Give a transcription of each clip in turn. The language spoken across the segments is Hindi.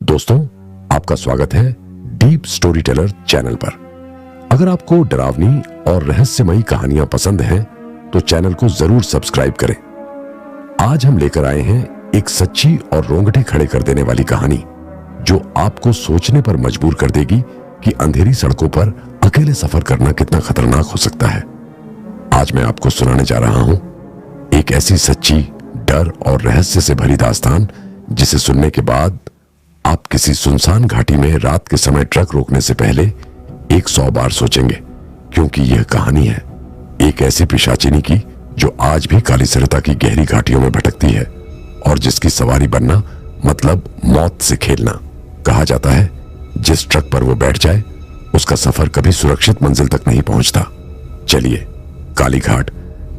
दोस्तों, आपका स्वागत है डीप स्टोरी टेलर चैनल पर। अगर आपको डरावनी और रहस्यमयी कहानियां पसंद हैं तो चैनल को जरूर सब्सक्राइब करें। आज हम लेकर आए हैं एक सच्ची और रोंगटे खड़े कर देने वाली कहानी जो आपको सोचने पर मजबूर कर देगी कि अंधेरी सड़कों पर अकेले सफर करना कितना खतरनाक हो सकता है। आज मैं आपको सुनाने जा रहा हूं एक ऐसी सच्ची, डर और रहस्य से भरी दास्तान जिसे सुनने के बाद आप किसी सुनसान घाटी में रात के समय ट्रक रोकने से पहले 100 बार सोचेंगे, क्योंकि यह कहानी है एक ऐसी पिशाचिनी की जो आज भी कालीसरिता की गहरी घाटियों में भटकती है और जिसकी सवारी बनना मतलब मौत से खेलना। कहा जाता है जिस ट्रक पर वो बैठ जाए उसका सफर कभी सुरक्षित मंजिल तक नहीं पहुंचता। चलिए कालीघाट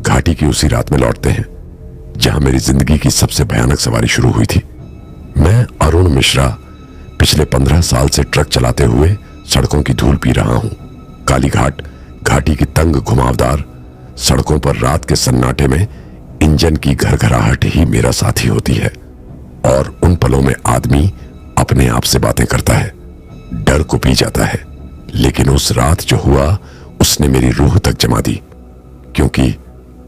घाटी की उसी रात में लौटते हैं जहां मेरी जिंदगी की सबसे भयानक सवारी शुरू हुई थी। मैं अरुण मिश्रा पिछले 15 साल से ट्रक चलाते हुए सड़कों की धूल पी रहा हूं। कालीघाट घाटी की तंग घुमावदार सड़कों पर रात के सन्नाटे में इंजन की घरघराहट ही मेरा साथी होती है और उन पलों में आदमी अपने आप से बातें करता है, डर को पी जाता है। लेकिन उस रात जो हुआ उसने मेरी रूह तक जमा दी, क्योंकि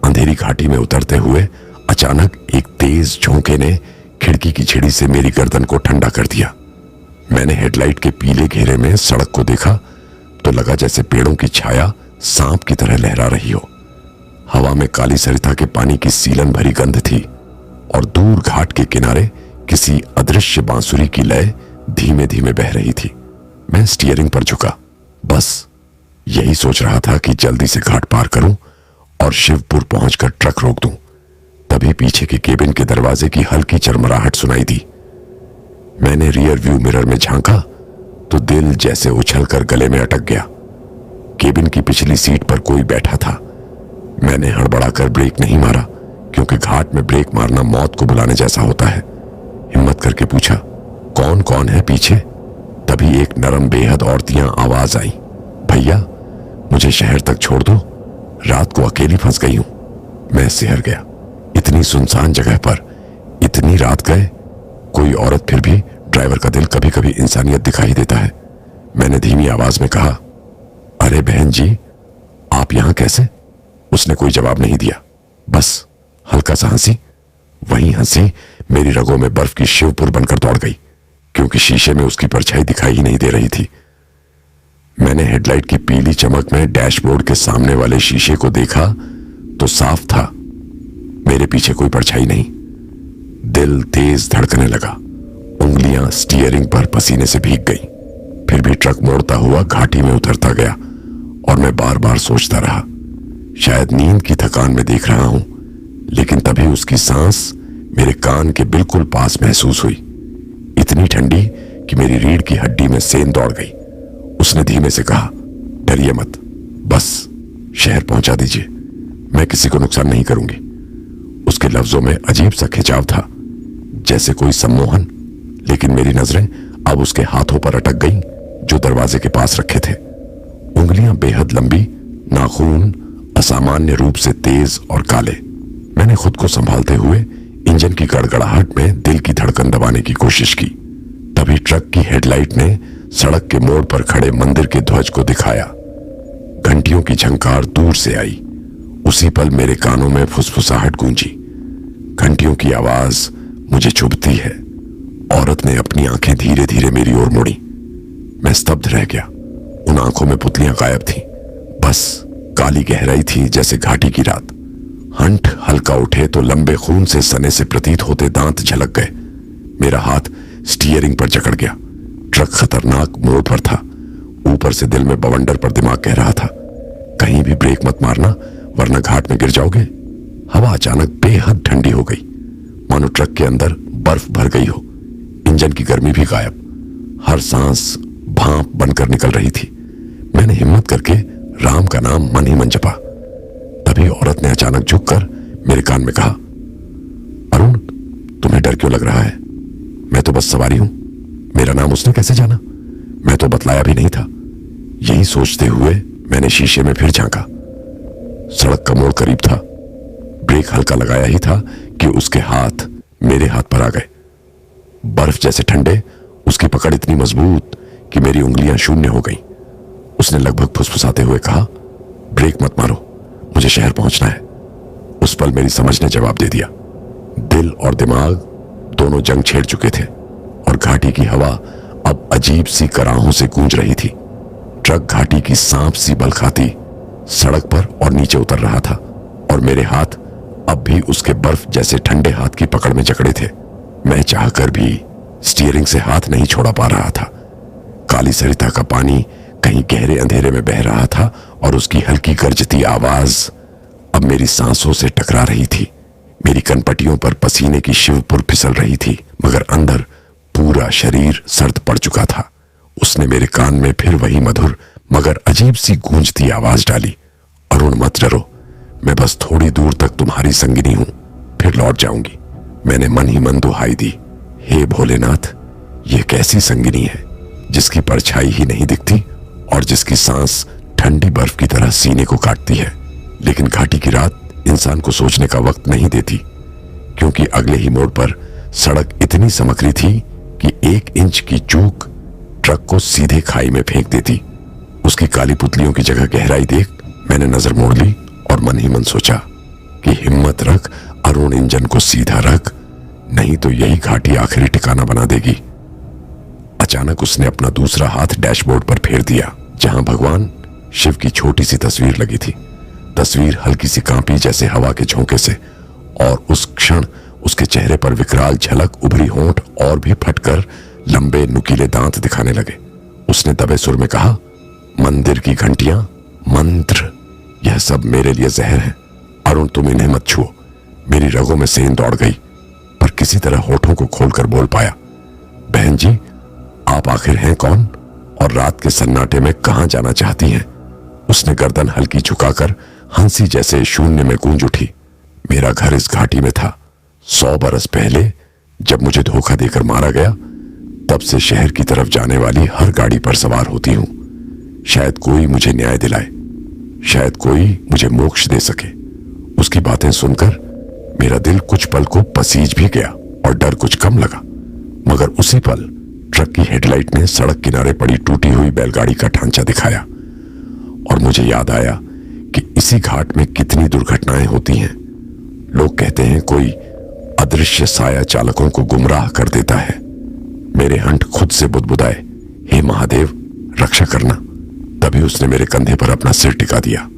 अंधेरी घाटी में उतरते हुए अचानक एक तेज झोंके ने खिड़की की छिड़ी से मेरी गर्दन को ठंडा कर दिया। मैंने हेडलाइट के पीले घेरे में सड़क को देखा तो लगा जैसे पेड़ों की छाया सांप की तरह लहरा रही हो। हवा में कालीसरिता के पानी की सीलन भरी गंध थी और दूर घाट के किनारे किसी अदृश्य बांसुरी की लय धीमे धीमे बह रही थी। मैं स्टीयरिंग पर झुका, बस यही सोच रहा था कि जल्दी से घाट पार करूं और शिवपुर पहुंचकर ट्रक रोक दूं। तभी पीछे के केबिन के दरवाजे की हल्की चरमराहट सुनाई दी। मैंने रियर व्यू मिरर में झांका तो दिल जैसे उछलकर गले में अटक गया। केबिन की पिछली सीट पर कोई बैठा था। मैंने हड़बड़ाकर ब्रेक नहीं मारा, क्योंकि घाट में ब्रेक मारना मौत को बुलाने जैसा होता है। हिम्मत करके पूछा, कौन कौन है पीछे? तभी एक नरम बेहद औरतियां आवाज आई, भैया मुझे शहर तक छोड़ दो, रात को अकेली फंस गई हूं। मैं सिहर गया। इतनी सुनसान जगह पर इतनी रात गए। कोई औरत, फिर भी ड्राइवर का दिल कभी कभी इंसानियत दिखाई देता है। मैंने धीमी आवाज में कहा, अरे बहन जी आप यहां कैसे? उसने कोई जवाब नहीं दिया, बस हल्का सा हंसी। वही हंसी मेरी रगों में बर्फ की शिवपुर बनकर दौड़ गई, क्योंकि शीशे में उसकी परछाई दिखाई ही नहीं दे रही थी। मैंने हेडलाइट की पीली चमक में डैशबोर्ड के सामने वाले शीशे को देखा तो साफ था मेरे पीछे कोई परछाई नहीं। दिल तेज धड़कने लगा, उंगलियां स्टीयरिंग पर पसीने से भीग गई। फिर भी ट्रक मोड़ता हुआ घाटी में उतरता गया और मैं बार बार सोचता रहा, शायद नींद की थकान में देख रहा हूं। लेकिन तभी उसकी सांस मेरे कान के बिल्कुल पास महसूस हुई, इतनी ठंडी कि मेरी रीढ़ की हड्डी में सेंध दौड़ गई। उसने धीमे से कहा, डरिए मत, बस शहर पहुंचा दीजिए, मैं किसी को नुकसान नहीं करूंगी। उसके लफ्जों में अजीब सा खिंचाव था, जैसे कोई सम्मोहन। लेकिन मेरी नजरें अब उसके हाथों पर अटक गईं जो दरवाजे के पास रखे थे। उंगलियां बेहद लंबी, नाखून असामान्य रूप से तेज और काले। मैंने खुद को संभालते हुए इंजन की गड़गड़ाहट में दिल की धड़कन दबाने की कोशिश की। तभी ट्रक की हेडलाइट ने सड़क के मोड़ पर खड़े मंदिर के ध्वज को दिखाया। घंटियों की झंकार दूर से आई। उसी पल मेरे कानों में फुसफुसाहट गूंजी, घंटियों की आवाज मुझे चुभती है। औरत ने अपनी आंखें धीरे धीरे मेरी ओर मोड़ी। मैं स्तब्ध रह गया। उन आंखों में पुतलियां गायब थीं, बस काली गहराई थी जैसे घाटी की रात। हंठ हल्का उठे तो लंबे खून से सने से प्रतीत होते दांत झलक गए। मेरा हाथ स्टीयरिंग पर जकड़ गया। ट्रक खतरनाक मोड़ पर था। ऊपर से दिल में बवंडर पर दिमाग कह रहा था, कहीं भी ब्रेक मत मारना वरना घाट में गिर जाओगे। हवा अचानक बेहद ठंडी हो गई, मानो ट्रक के अंदर बर्फ भर गई हो। इंजन की गर्मी भी गायब। हर सांस भाप बनकर निकल रही थी। मैंने हिम्मत करके राम का नाम मन ही मन जपा। तभी औरत ने अचानक झुककर मेरे कान में कहा, अरुण तुम्हें डर क्यों लग रहा है? मैं तो बस सवारी हूं। मेरा नाम उसने कैसे जाना? मैं तो बतलाया भी नहीं था। यही सोचते हुए मैंने शीशे में फिर झांका। सड़क का मोड़ करीब था। ब्रेक हल्का लगाया ही था कि उसके हाथ मेरे हाथ पर आ गए। बर्फ जैसे ठंडे उसकी पकड़ इतनी मजबूत कि मेरी उंगलियां शून्य हो गईं। उसने लगभग फुसफुसाते हुए कहा, ब्रेक मत मारो, मुझे शहर पहुंचना है। उस पल मेरी समझ ने जवाब दे दिया। दिल और दिमाग दोनों जंग छेड़ चुके थे और घाटी की हवा अब अजीब सी कराहों से गूंज रही थी। ट्रक घाटी की सांप सी बल खाती सड़क पर और नीचे उतर रहा था और मेरे हाथ अब भी उसके बर्फ जैसे ठंडे हाथ की पकड़ में जकड़े थे। मैं चाहकर भी स्टीयरिंग से हाथ नहीं छोड़ा पा रहा था। काली सरिता का पानी कहीं गहरे अंधेरे में बह रहा था और उसकी हल्की गरजती आवाज अब मेरी सांसों से टकरा रही थी। मेरी कनपटियों पर पसीने की शिवपुर फिसल रही थी, मगर अंदर पूरा शरीर सर्द पड़ चुका था। उसने मेरे कान में फिर वही मधुर मगर अजीब सी गूंजती आवाज डाली, अरुण मत डरो, मैं बस थोड़ी दूर तक तुम्हारी संगिनी हूं, फिर लौट जाऊंगी। मैंने मन ही मन दुहाई दी, हे भोलेनाथ, यह कैसी संगिनी है जिसकी परछाई ही नहीं दिखती और जिसकी सांस ठंडी बर्फ की तरह सीने को काटती है। लेकिन घाटी की रात इंसान को सोचने का वक्त नहीं देती, क्योंकि अगले ही मोड़ पर सड़क इतनी समकरी थी कि 1 इंच की चूक ट्रक को सीधे खाई में फेंक देती। उसकी काली पुतलियों की जगह गहराई देख मैंने नजर मोड़ ली और मन ही मन सोचा कि हिम्मत रख अरुण, इंजन को सीधा रख, नहीं तो यही घाटी आखिरी ठिकाना बना देगी। अचानक उसने अपना दूसरा हाथ डैशबोर्ड पर फेर दिया, जहां भगवान शिव की छोटी सी तस्वीर लगी थी। तस्वीर हल्की सी कांपी जैसे हवा के झोंके से, और उस क्षण उसके चेहरे पर विकराल झलक, उभरी होंठ और भी फटकर लंबे नुकीले दांत दिखाने लगे। उसने दबे सुर में कहा, मंदिर की घंटियां, मंत्र, यह सब मेरे लिए जहर है। अरुण, तुम इन्हें मत छुओ। मेरी रगों में सेंध दौड़ गई, पर किसी तरह होठों को खोलकर बोल पाया, बहन जी, आप आखिर हैं कौन और रात के सन्नाटे में कहां जाना चाहती हैं? उसने गर्दन हल्की झुकाकर हंसी जैसे शून्य में गूंज उठी। मेरा घर इस घाटी में था। 100 बरस पहले जब मुझे धोखा देकर मारा गया, तब से शहर की तरफ जाने वाली हर गाड़ी पर सवार होती हूं। शायद कोई मुझे न्याय दिलाए, शायद कोई मुझे मोक्ष दे सके। उसकी बातें सुनकर मेरा दिल कुछ पल को पसीज भी गया और डर कुछ कम लगा, मगर उसी पल ट्रक की हेडलाइट ने सड़क किनारे पड़ी टूटी हुई बैलगाड़ी का ढांचा दिखाया और मुझे याद आया कि इसी घाट में कितनी दुर्घटनाएं होती हैं। लोग कहते हैं कोई अदृश्य साया चालकों को गुमराह कर देता है। मेरे हंट खुद से बुदबुदाए, हे महादेव, रक्षा करना। तभी उसने मेरे कंधे पर अपना सिर टिका दिया।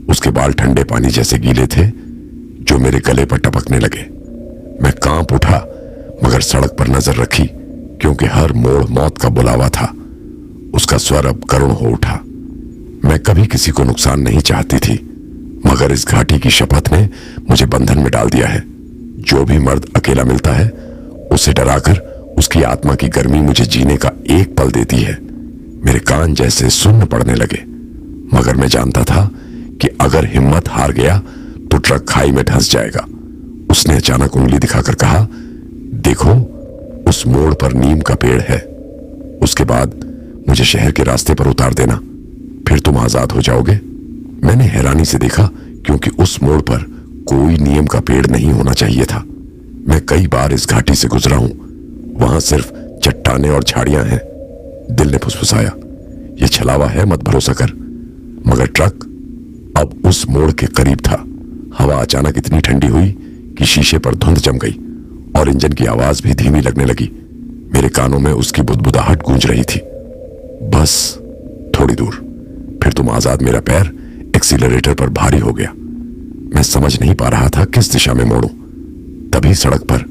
उसके बाल ठंडे पानी जैसे गीले थे जो मेरे गले पर टपकने लगे। मैं कांप उठा, मगर सड़क पर नजर रखी, क्योंकि हर मोड़ मौत का बुलावा था। उसका स्वर अब करुण हो उठा। मैं कभी किसी को नुकसान नहीं चाहती थी, मगर इस घाटी की शपथ ने मुझे बंधन में डाल दिया है। जो भी मर्द अकेला मिलता है, उसे डराकर उसकी आत्मा की गर्मी मुझे जीने का एक पल देती है। मेरे कान जैसे सुन्न पड़ने लगे, मगर मैं जानता था कि अगर हिम्मत हार गया तो ट्रक खाई में धंस जाएगा। उसने अचानक उंगली दिखाकर कहा, देखो, उस मोड़ पर नीम का पेड़ है। उसके बाद मुझे शहर के रास्ते पर उतार देना, फिर तुम आजाद हो जाओगे। मैंने हैरानी से देखा, क्योंकि उस मोड़ पर कोई नीम का पेड़ नहीं होना चाहिए था। मैं कई बार इस घाटी से गुजरा हूं, वहां सिर्फ चट्टानें और झाड़ियां हैं। दिल ने फुसफुसाया, यह छलावा है, मत भरोसा कर। मगर ट्रक अब उस मोड़ के करीब था। हवा अचानक इतनी ठंडी हुई कि शीशे पर धुंध जम गई और इंजन की आवाज भी धीमी लगने लगी। मेरे कानों में उसकी बुदबुदाहट गूंज रही थी, बस थोड़ी दूर, फिर तुम आजाद। मेरा पैर एक्सीलरेटर पर भारी हो गया। मैं समझ नहीं पा रहा था किस दिशा में मोड़ूं। तभी सड़क पर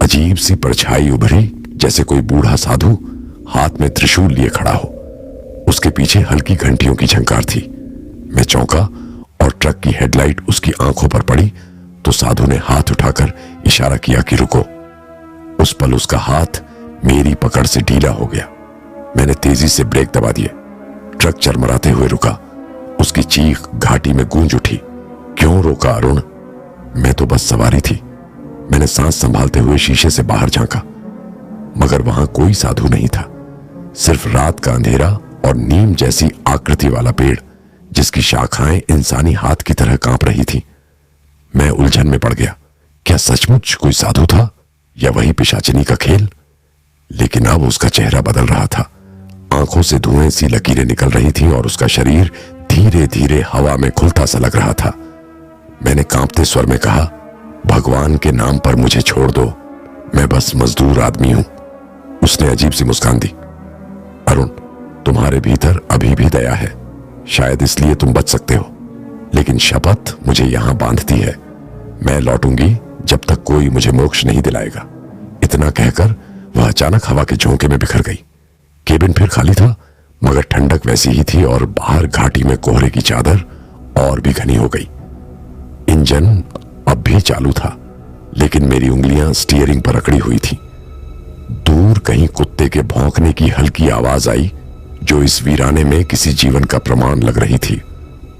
अजीब सी परछाई उभरी, जैसे कोई बूढ़ा साधु हाथ में त्रिशूल लिए खड़ा हो। उसके पीछे हल्की घंटियों की झंकार थी। मैं चौंका और ट्रक की हेडलाइट उसकी आंखों पर पड़ी तो साधु ने हाथ उठाकर इशारा किया कि रुको। उस पल उसका हाथ मेरी पकड़ से ढीला हो गया। मैंने तेजी से ब्रेक दबा दिए। ट्रक चरमराते हुए रुका। उसकी चीख घाटी में गूंज उठी, क्यों रोका अरुण? मैं तो बस सवारी थी। मैंने सांस संभालते हुए शीशे से बाहर झांका, मगर वहां कोई साधु नहीं था, सिर्फ रात का अंधेरा और नीम जैसी आकृति वाला पेड़ जिसकी शाखाएं इंसानी हाथ की तरह कांप रही थी। मैं उलझन में पड़ गया। क्या सचमुच कोई साधु था या वही पिशाचिनी का खेल? लेकिन अब उसका चेहरा बदल रहा था। आंखों से धुएं सी लकीरें निकल रही थीं और उसका शरीर धीरे धीरे हवा में खुलता सा लग रहा था। मैंने कांपते स्वर में कहा, भगवान के नाम पर मुझे छोड़ दो, मैं बस मजदूर आदमी हूं। उसने अजीब सी मुस्कान दी। अरुण, तुम्हारे भीतर अभी भी दया है, शायद इसलिए तुम बच सकते हो, लेकिन शपथ मुझे यहां बांधती है, मैं लौटूंगी जब तक कोई मुझे मोक्ष नहीं दिलाएगा। इतना कहकर वह अचानक हवा के झोंके में बिखर गई। केबिन फिर खाली था, मगर ठंडक वैसी ही थी और बाहर घाटी में कोहरे की चादर और भी घनी हो गई। इंजन अब भी चालू था, लेकिन मेरी उंगलियां स्टीयरिंग पर अकड़ी हुई थी। दूर कहीं कुत्ते के भौंकने की हल्की आवाज आई, जो इस वीराने में किसी जीवन का प्रमाण लग रही थी।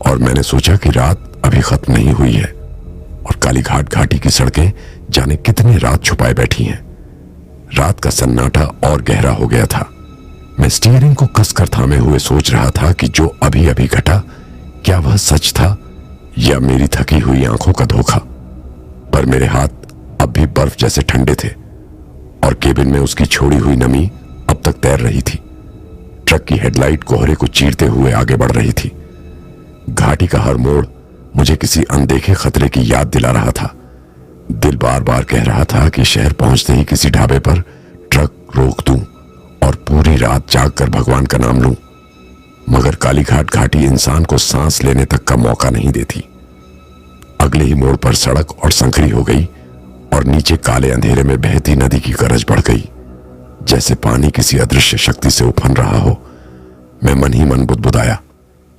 और मैंने सोचा कि रात अभी खत्म नहीं हुई है और कालीघाट घाटी की सड़कें जाने कितनी रात छुपाए बैठी हैं। रात का सन्नाटा और गहरा हो गया था। मैं स्टीयरिंग को कसकर थामे हुए सोच रहा था कि जो अभी अभी घटा, क्या वह सच था या मेरी थकी हुई आंखों का धोखा। पर मेरे हाथ अब भी बर्फ जैसे ठंडे थे और केबिन में उसकी छोड़ी हुई नमी अब तक तैर रही थी। ट्रक की हेडलाइट कोहरे को चीरते हुए आगे बढ़ रही थी। घाटी का हर मोड़ मुझे किसी अनदेखे खतरे की याद दिला रहा था। दिल बार बार कह रहा था कि शहर पहुंचते ही किसी ढाबे पर ट्रक रोक दूं और पूरी रात जागकर भगवान का नाम लूं। मगर कालीघाट घाटी इंसान को सांस लेने तक का मौका नहीं देती। अगले ही मोड़ पर सड़क और संकरी हो गई और नीचे काले अंधेरे में बहती नदी की गरज बढ़ गई, जैसे पानी किसी अदृश्य शक्ति से उफन रहा हो। मैं मन ही मन बुदबुदाया,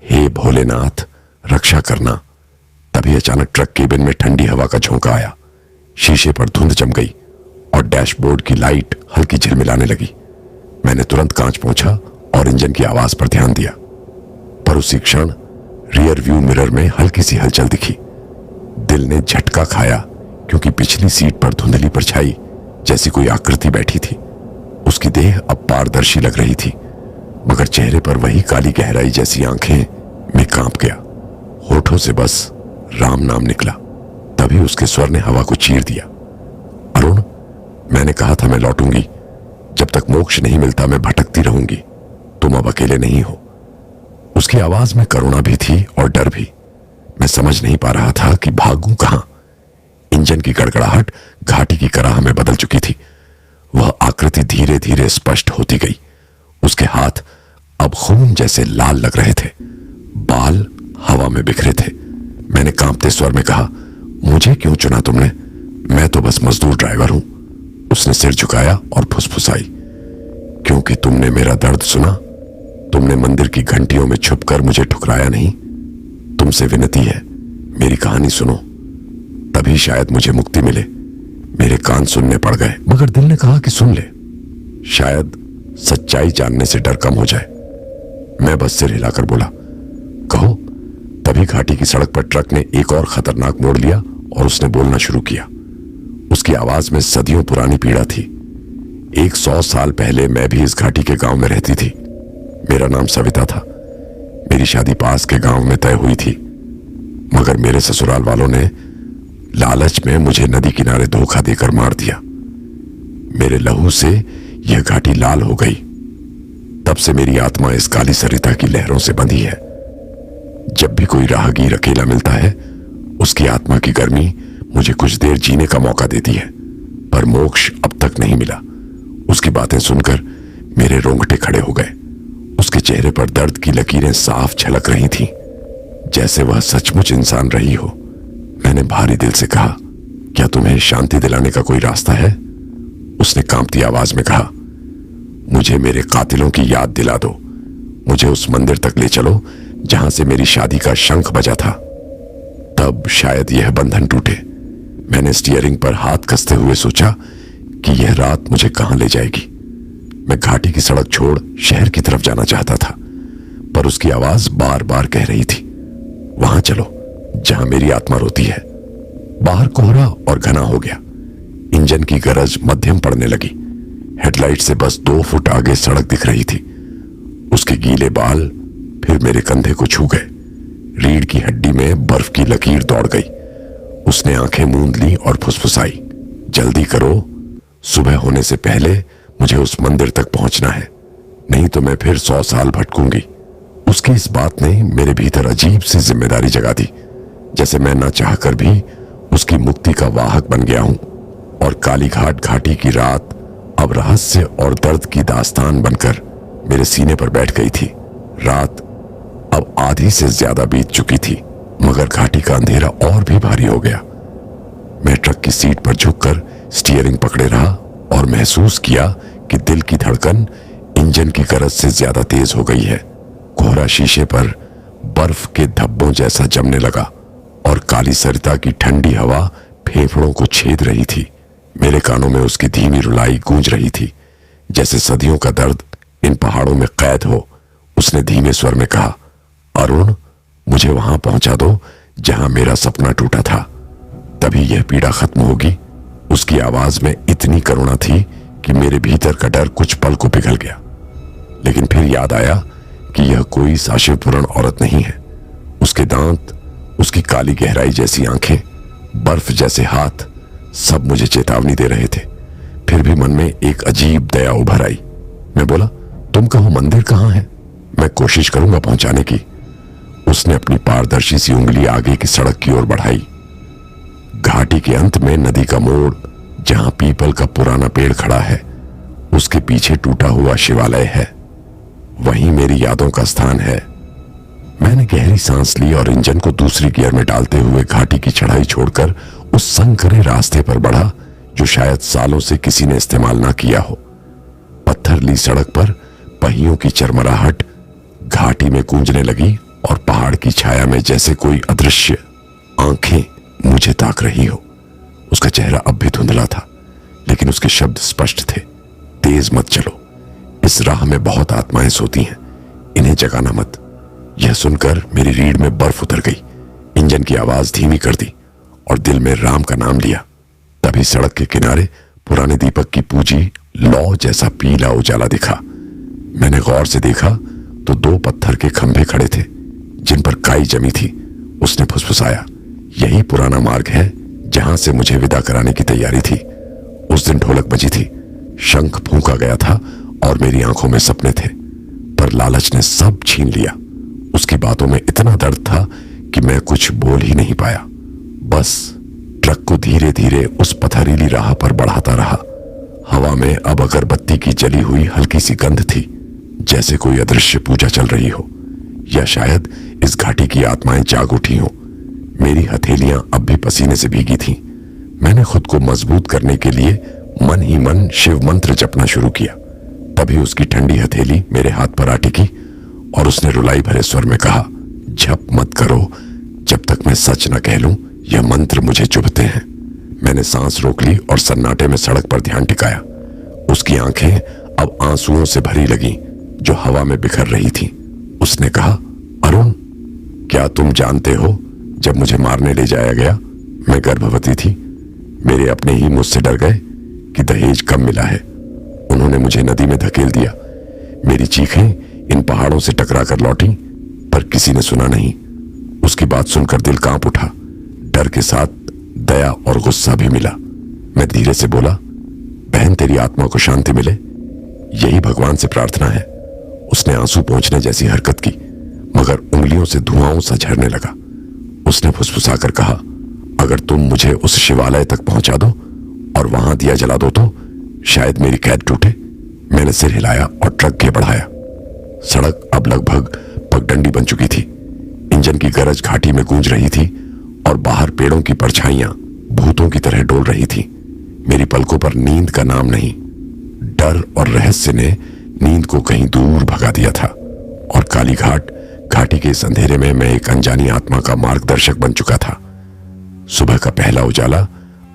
हे भोलेनाथ, रक्षा करना। तभी अचानक ट्रक केबिन में ठंडी हवा का झोंका आया। शीशे पर धुंध जम गई और डैशबोर्ड की लाइट हल्की झिलमिलाने लगी। मैंने तुरंत कांच पोंछा और इंजन की आवाज पर ध्यान दिया। पर उसी क्षण रियर व्यू मिरर में हल्की सी हलचल दिखी। दिल ने झटका खाया, क्योंकि पिछली सीट पर धुंधली परछाई जैसी कोई आकृति बैठी थी। उसकी देह अब पारदर्शी लग रही थी, मगर चेहरे पर वही काली गहराई जैसी आंखें। मैं कांप गया। होठों से बस राम नाम निकला। तभी उसके स्वर ने हवा को चीर दिया। अरुण, मैंने कहा था मैं लौटूंगी, जब तक मोक्ष नहीं मिलता मैं भटकती रहूंगी, तुम अब अकेले नहीं हो। उसकी आवाज में करुणा भी थी और डर भी। मैं समझ नहीं पा रहा था कि भागूं कहां। इंजन की गड़गड़ाहट घाटी की कराह में बदल चुकी थी। वह आकृति धीरे धीरे स्पष्ट होती गई। उसके हाथ अब खून जैसे लाल लग रहे थे, बाल हवा में बिखरे थे। मैंने कांपते स्वर में कहा, मुझे क्यों चुना तुमने? मैं तो बस मजदूर ड्राइवर हूं। उसने सिर झुकाया और फुसफुसाई, क्योंकि तुमने मेरा दर्द सुना। तुमने मंदिर की घंटियों में छुपकर मुझे ठुकराया नहीं। तुमसे विनती है, मेरी कहानी सुनो, तभी शायद मुझे मुक्ति मिले। मेरे कान सुनने पड़ गए, मगर दिल ने कहा कि सुन ले, शायद सच्चाई जानने से डर कम हो जाए। मैं बस सिर हिलाकर बोला, कहो। तभी घाटी की सड़क पर ट्रक ने एक और खतरनाक मोड़ लिया और उसने बोलना शुरू किया। उसकी आवाज में सदियों पुरानी पीड़ा थी। 100 साल पहले मैं भी इस घाटी के गांव में रहती थी। मेरा नाम सविता था। मेरी शादी पास के गांव में तय हुई थी, मगर मेरे ससुराल वालों ने लालच में मुझे नदी किनारे धोखा देकर मार दिया। मेरे लहू से यह घाटी लाल हो गई। तब से मेरी आत्मा इस काली सरिता की लहरों से बंधी है। जब भी कोई राहगीर अकेला मिलता है, उसकी आत्मा की गर्मी मुझे कुछ देर जीने का मौका देती है, पर मोक्ष अब तक नहीं मिला। उसकी बातें सुनकर मेरे रोंगटे खड़े हो गए। उसके चेहरे पर दर्द की लकीरें साफ झलक रही थीं, जैसे वह सचमुच इंसान रही हो। मैंने भारी दिल से कहा, क्या तुम्हें शांति दिलाने का कोई रास्ता है? उसने कांपती आवाज में कहा, मुझे मेरे कातिलों की याद दिला दो। मुझे उस मंदिर तक ले चलो जहां से मेरी शादी का शंख बजा था। तब शायद यह बंधन टूटे। मैंने स्टीयरिंग पर हाथ कसते हुए सोचा कि यह रात मुझे कहां ले जाएगी। मैं घाटी की सड़क छोड़ शहर की तरफ जाना चाहता था, पर उसकी आवाज बार बार कह रही थी, वहां चलो जहां मेरी आत्मा रोती है। बाहर कोहरा और घना हो गया। इंजन की गरज मध्यम पड़ने लगी। हेडलाइट से बस 2 फुट आगे सड़क दिख रही थी। उसके गीले बाल फिर मेरे कंधे को छू गए। रीढ़ की हड्डी में बर्फ की लकीर दौड़ गई। उसने आंखें मूंद ली और फुसफुसाई, जल्दी करो, सुबह होने से पहले मुझे उस मंदिर तक पहुंचना है, नहीं तो मैं फिर 100 साल भटकूंगी। उसकी इस बात ने मेरे भीतर अजीब सी जिम्मेदारी जगा दी, जैसे मैं ना चाहकर भी उसकी मुक्ति का वाहक बन गया हूं। और कालीघाट घाटी की रात अब रहस्य और दर्द की दास्तान बनकर मेरे सीने पर बैठ गई थी। रात अब आधी से ज्यादा बीत चुकी थी, मगर घाटी का अंधेरा और भी भारी हो गया। मैं ट्रक की सीट पर झुककर स्टीयरिंग पकड़े रहा और महसूस किया कि दिल की धड़कन इंजन की गरज से ज्यादा तेज हो गई है। कोहरा शीशे पर बर्फ के धब्बों जैसा जमने लगा और काली सरिता की ठंडी हवा फेफड़ों को छेद रही थी। मेरे कानों में उसकी धीमी रुलाई गूंज रही थी, जैसे सदियों का दर्द इन पहाड़ों में कैद हो। उसने धीमे स्वर में कहा, अरुण, मुझे वहां पहुंचा दो जहां मेरा सपना टूटा था, तभी यह पीड़ा खत्म होगी। उसकी आवाज में इतनी करुणा थी कि मेरे भीतर का डर कुछ पल को पिघल गया। लेकिन फिर याद आया कि यह कोई साशिवपुरण औरत नहीं है। उसके दांत, उसकी काली गहराई जैसी आंखें, बर्फ जैसे हाथ, सब मुझे चेतावनी दे रहे थे। फिर भी मन में एक अजीब दया उभर आई। मैं बोला, तुम कहो मंदिर कहां है? मैं कोशिश करूंगा पहुंचाने की। उसने अपनी पारदर्शी सी उंगली आगे की सड़क की ओर बढ़ाई। घाटी के अंत में नदी का मोड़, जहां पीपल का पुराना पेड़ खड़ा है, उसके पीछे टूटा हुआ शिवालय है। वहीं मेरी यादों का स्थान है। मैंने गहरी सांस ली और इंजन को दूसरी गियर में डालते हुए घाटी की चढ़ाई छोड़कर उस संकरे रास्ते पर बढ़ा जो शायद सालों से किसी ने इस्तेमाल ना किया हो। पत्थरली सड़क पर पहियों की चरमराहट घाटी में गूंजने लगी और पहाड़ की छाया में जैसे कोई अदृश्य आंखें मुझे ताक रही हो। उसका चेहरा अब भी धुंधला था, लेकिन उसके शब्द स्पष्ट थे। तेज मत चलो, इस राह में बहुत आत्माएं सोती हैं, इन्हें जगाना मत। यह सुनकर मेरी रीढ़ में बर्फ उतर गई। इंजन की आवाज धीमी कर दी और दिल में राम का नाम लिया। तभी सड़क के किनारे पुराने दीपक की पूजी लौ जैसा पीला उजाला दिखा। मैंने गौर से देखा तो 2 पत्थर के खंभे खड़े थे जिन पर काई जमी थी। उसने फुसफुसाया, यही पुराना मार्ग है जहां से मुझे विदा कराने की तैयारी थी। उस दिन ढोलक बजी थी, शंख फूंका गया था और मेरी आंखों में सपने थे, पर लालच ने सब छीन लिया। उसकी बातों में इतना दर्द था कि मैं कुछ बोल ही नहीं पाया। बस ट्रक को धीरे धीरे उस पथरीली राह पर बढ़ाता रहा। हवा में अब अगरबत्ती की जली हुई हल्की सी गंध थी, जैसे कोई अदृश्य पूजा चल रही हो, या शायद इस घाटी की आत्माएं जाग उठी हो। मेरी हथेलियां अब भी पसीने से भीगी थीं। मैंने खुद को मजबूत करने के लिए मन ही मन शिव मंत्र जपना शुरू किया। तभी उसकी ठंडी हथेली मेरे हाथ पर आ टिकी और उसने रुलाई भरे स्वर में कहा, झप मत करो जब तक मैं सच न कह लूं, यह मंत्र मुझे चुभते हैं। मैंने सांस रोक ली और सन्नाटे में सड़क पर ध्यान टिकाया। उसकी आंखें अब आंसुओं से भरी लगीं जो हवा में बिखर रही थीं। उसने कहा, अरुण, क्या तुम जानते हो जब मुझे मारने ले जाया गया मैं गर्भवती थी? मेरे अपने ही मुझसे डर गए कि दहेज कम मिला है। उन्होंने मुझे नदी में धकेल दिया। मेरी चीखें इन पहाड़ों से टकरा कर लौटी, पर किसी ने सुना नहीं। उसकी बात सुनकर दिल कांप उठा। डर के साथ दया और गुस्सा भी मिला। मैं धीरे से बोला, बहन, तेरी आत्मा को शांति मिले, यही भगवान से प्रार्थना है। उसने आंसू पोंछने जैसी हरकत की, मगर उंगलियों से धुआं सा झरने लगा। उसने फुसफुसाकर कहा, अगर तुम मुझे उस शिवालय तक पहुंचा दो और वहां दिया जला दो तो शायद मेरी कैद टूटे। मैंने सिर हिलाया और ट्रक के बढ़ाया। सड़क अब लगभग पगडंडी बन चुकी थी। इंजन की गरज घाटी में गूंज रही थी और बाहर पेड़ों की परछाइयां भूतों की तरह डोल रही थी। मेरी पलकों पर नींद का नाम नहीं। डर और रहस्य ने नींद को कहीं दूर भगा दिया था और कालीघाट घाटी के इस अंधेरे में मैं एक अनजानी आत्मा का मार्गदर्शक बन चुका था। सुबह का पहला उजाला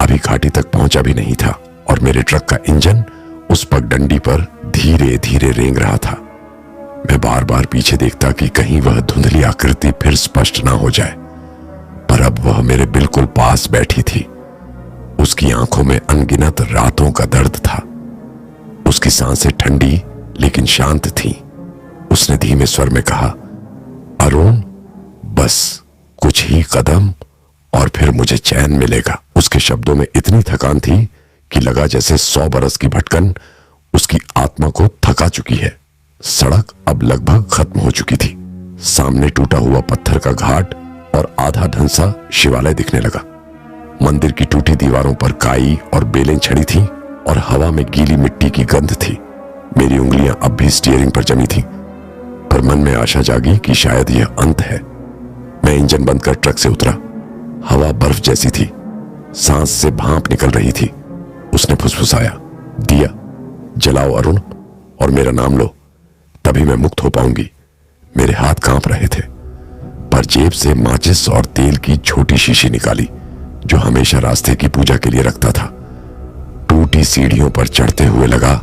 अभी घाटी तक पहुंचा भी नहीं था और मेरे ट्रक का इंजन उस पगडंडी पर धीरे धीरे रेंग रहा था। मैं बार बार पीछे देखता कि कहीं वह धुंधली आकृति फिर स्पष्ट ना हो जाए, पर अब वह मेरे बिल्कुल पास बैठी थी। उसकी आंखों में अनगिनत रातों का दर्द था। उसकी सांसें ठंडी लेकिन शांत थीं। उसने धीमे स्वर में कहा, अरुण, बस कुछ ही कदम और फिर मुझे चैन मिलेगा। उसके शब्दों में इतनी थकान थी कि लगा जैसे 100 बरस की भटकन उसकी आत्मा को थका चुकी है। सड़क अब लगभग खत्म हो चुकी थी। सामने टूटा हुआ पत्थर का घाट और आधा ढंसा शिवालय दिखने लगा। मंदिर की टूटी दीवारों पर काई और बेलें छड़ी थी और हवा में गीली मिट्टी की गंध थी। मेरी उंगलियां अब भी स्टीयरिंग पर जमी थी, पर मन में आशा जागी कि शायद यह अंत है। मैं इंजन बंद कर ट्रक से उतरा। हवा बर्फ जैसी थी, सांस से भाप निकल रही थी। उसने फुसफुसाया, दिया जलाओ अरुण और मेरा नाम लो, तभी मैं मुक्त हो पाऊंगी। मेरे हाथ कांप रहे थे, पर जेब से माचिस और तेल की छोटी शीशी निकाली जो हमेशा रास्ते की पूजा के लिए रखता था। टूटी सीढ़ियों पर चढ़ते हुए लगा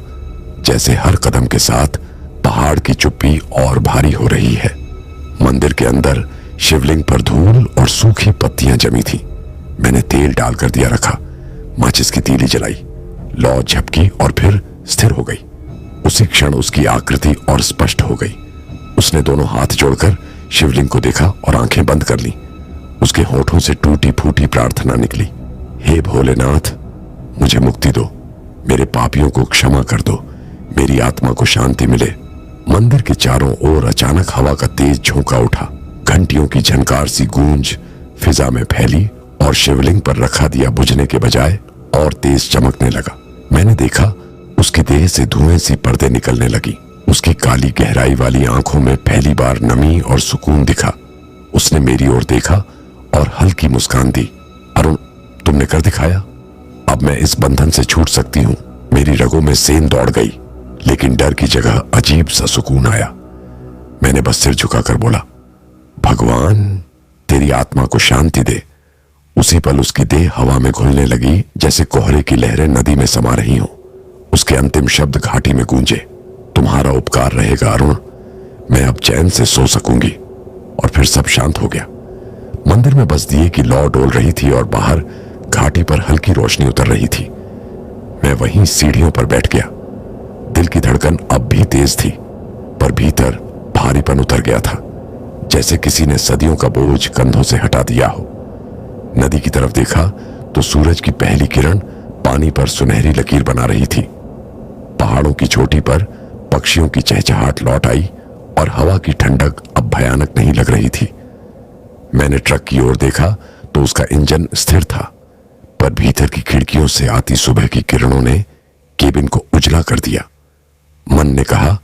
जैसे हर कदम के साथ पहाड़ की चुप्पी और भारी हो रही है। मंदिर के अंदर शिवलिंग पर धूल और सूखी पत्तियां जमी थी। मैंने तेल डालकर दिया रखा, माचिस की तीली जलाई, लौ झपकी और फिर स्थिर हो गई। उसी क्षण उसकी आकृति और स्पष्ट हो गई। उसने दोनों हाथ जोड़कर शिवलिंग को देखा और आंखें बंद कर ली। उसके होठों से टूटी फूटी प्रार्थना निकली, हे भोलेनाथ, मुझे मुक्ति दो, मेरे पापियों को क्षमा कर दो, मेरी आत्मा को शांति मिले। मंदिर के चारों ओर अचानक हवा का तेज झोंका उठा। घंटियों की झनकार सी गूंज फिजा में फैली और शिवलिंग पर रखा दिया बुझने के बजाय और तेज चमकने लगा। मैंने देखा उसकी देह से धुएं सी परदें निकलने लगी। उसकी काली गहराई वाली आंखों में पहली बार नमी और सुकून दिखा। उसने मेरी ओर देखा और हल्की मुस्कान दी। अरुण, तुमने कर दिखाया, अब मैं इस बंधन से छूट सकती हूं। मेरी रगों में सेंध दौड़ गई, लेकिन डर की जगह अजीब सा सुकून आया। मैंने बस सिर झुकाकर बोला, भगवान तेरी आत्मा को शांति दे। उसी पल उसकी देह हवा में घुलने लगी जैसे कोहरे की लहरें नदी में समा रही हों। उसके अंतिम शब्द घाटी में गूंजे, तुम्हारा उपकार रहेगा अरुण, मैं अब चैन से सो सकूंगी। और फिर सब शांत हो गया। मंदिर में बस दिए की लौ डोल रही थी और बाहर घाटी पर हल्की रोशनी उतर रही थी। मैं वहीं सीढ़ियों पर बैठ गया। दिल की धड़कन अब भी तेज थी, पर भीतर भारीपन उतर गया था, जैसे किसी ने सदियों का बोझ कंधों से हटा दिया हो। नदी की तरफ देखा तो सूरज की पहली किरण पानी पर सुनहरी लकीर बना रही थी। पहाड़ों की चोटी पर पक्षियों की चहचहाट लौट आई और हवा की ठंडक अब भयानक नहीं लग रही थी। मैंने ट्रक की ओर देखा तो उसका इंजन स्थिर था, पर भीतर की खिड़कियों से आती सुबह की किरणों ने केबिन को उजला कर दिया। मन ने कहा,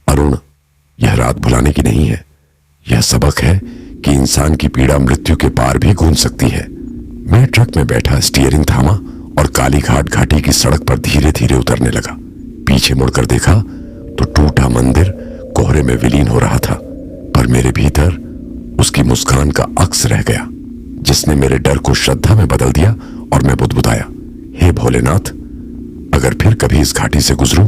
अरुण, यह रात भुलाने की नहीं है। यह सबक है कि इंसान की पीड़ा मृत्यु के पार भी गूंज सकती है। मैं ट्रक में बैठा स्टीयरिंग थामा और काली घाट घाटी की सड़क पर धीरे धीरे उतरने लगा। पीछे मुड़कर देखा तो टूटा मंदिर कोहरे में विलीन हो रहा था, पर मेरे भीतर उसकी मुस्कान का अक्स रह गया, जिसने मेरे डर को श्रद्धा में बदल दिया। और मैं बुदबुदाया, हे भोलेनाथ, अगर फिर कभी इस घाटी से गुजरूं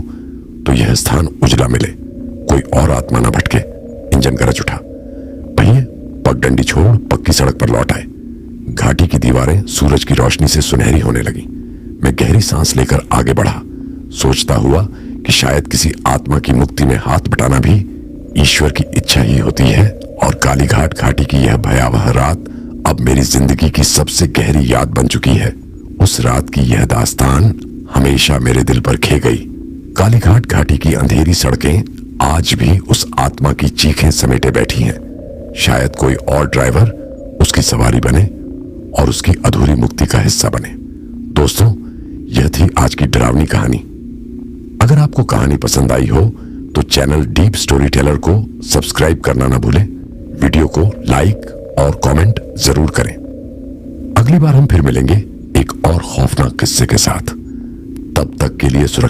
तो यह स्थान उजला मिले, कोई और आत्मा न भटके। इंजन गरज उठा। पहिए पगडंडी छोड़ पक्की सड़क पर लौट आए। घाटी की दीवारें सूरज की रोशनी से सुनहरी होने लगी। मैं गहरी सांस लेकर आगे बढ़ा, सोचता हुआ कि शायद किसी आत्मा की मुक्ति में हाथ बटाना भी ईश्वर की इच्छा ही होती है। और कालीघाट घाटी की यह भयावह रात अब मेरी जिंदगी की सबसे गहरी याद बन चुकी है। उस रात की यह दास्तान हमेशा मेरे दिल पर खे गई। कालीघाट घाटी की अंधेरी सड़कें आज भी उस आत्मा की चीखें समेटे बैठी हैं। शायद कोई और ड्राइवर उसकी सवारी बने और उसकी अधूरी मुक्ति का हिस्सा बने। दोस्तों, यह थी आज की डरावनी कहानी। अगर आपको कहानी पसंद आई हो तो चैनल डीप स्टोरी टेलर को सब्सक्राइब करना ना भूलें। वीडियो को लाइक और कमेंट जरूर करें। अगली बार हम फिर मिलेंगे एक और खौफनाक किस्से के साथ। तब तक के लिए सुरक्षित